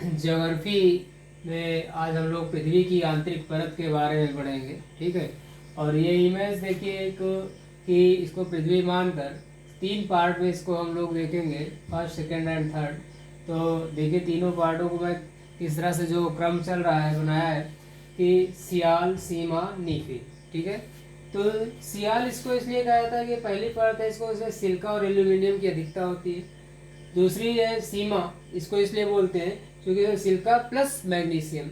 Geography में आज हम लोग पृथ्वी की आंतरिक परत के बारे में पढ़ेंगे, ठीक है। और ये इमेज देखिए एक, कि इसको पृथ्वी मानकर तीन पार्ट में इसको हम लोग देखेंगे, फर्स्ट सेकंड एंड थर्ड। तो देखिए तीनों पार्टों को मैं किस तरह से जो क्रम चल रहा है बनाया है कि सियाल, सीमा, नीफे, ठीक है। तो सियाल इसको इसलिए कहा जाता है कि पहली परत है, इसको इसमें सिलिका और एल्यूमिनियम की अधिकता होती है। दूसरी है सीमा, इसको इसलिए बोलते हैं क्योंकि silica plus magnesium.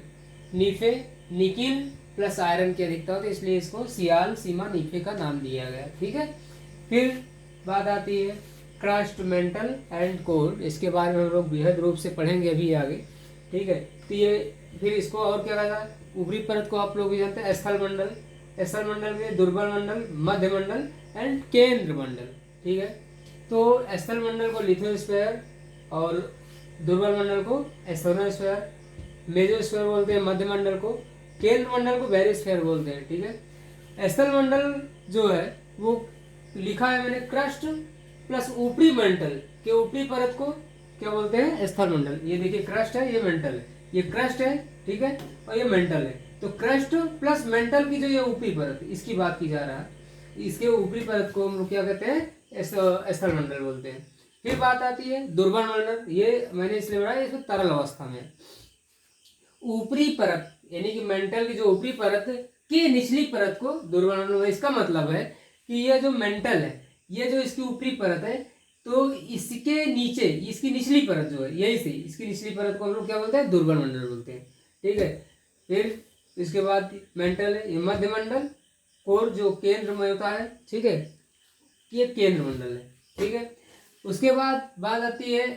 Nife, nickel plus iron की अधिकता होती है, इसलिए इसको सियाल, सीमा, नीफे का नाम दिया गया, ठीक है। फिर बात आती है क्रस्ट, मेंटल एंड कोर। इसके बारे में हम लोग बृहद रूप से पढ़ेंगे अभी आगे, ठीक है। तो ये फिर इसको और क्या कहता है, ऊपरी परत को आप लोग भी जानते हैं स्थल मंडल। स्थल मंडल में दुर्बल मंडल, मध्य मंडल एंड केंद्र मंडल, ठीक है। तो स्थल मंडल को लिथोस्फीयर और दुर्बल मंडल को एस्थेनोस्फीयर, मेसोस्फीयर बोलते हैं मध्य मंडल को, केंद्र मंडल को बैरिस्फीयर बोलते हैं, ठीक है। स्थल मंडल जो है वो लिखा है मैंने क्रस्ट प्लस ऊपरी मंडल के ऊपरी परत को क्या बोलते हैं, स्थल मंडल। ये देखिए क्रस्ट है, ये मेंटल है, ये क्रस्ट है, ठीक है, और ये मेंटल है। तो क्रस्ट प्लस मेंटल की जो ये ऊपरी परत, इसकी बात की जा रहा है, इसके ऊपरी परत को हम लोग क्या कहते हैं, स्थल मंडल बोलते हैं। फिर बात आती है दुर्बल मंडल। ये मैंने इसलिए बनाया, इसमें तरल अवस्था में ऊपरी परत यानी कि मेंटल की जो ऊपरी परत की निचली परत को दुर्बल मंडल। इसका मतलब है कि ये जो मेंटल है, ये जो इसकी ऊपरी परत है, तो इसके नीचे इसकी निचली परत जो है, यही से इसकी निचली परत को हम लोग क्या बोलते हैं, दुर्बल मंडल बोलते हैं, ठीक है। फिर इसके बाद मेंटल है, ये मध्य मंडल, कोर जो केंद्र में होता है, ठीक है, ये केंद्र मंडल है, ठीक है। उसके बाद बात आती है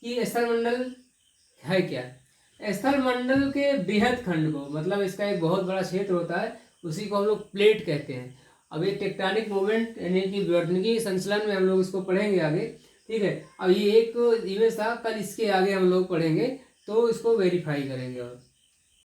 कि स्थल मंडल है क्या। स्थल मंडल के बृहद खंड को, मतलब इसका एक बहुत बड़ा क्षेत्र होता है, उसी को हम लोग प्लेट कहते हैं। अब ये टेक्टोनिक मूवमेंट यानी कि वर्तनिकी संचलन में हम लोग इसको पढ़ेंगे आगे, ठीक है। अब ये एक इमेज था, कल इसके आगे हम लोग पढ़ेंगे, तो इसको वेरीफाई करेंगे और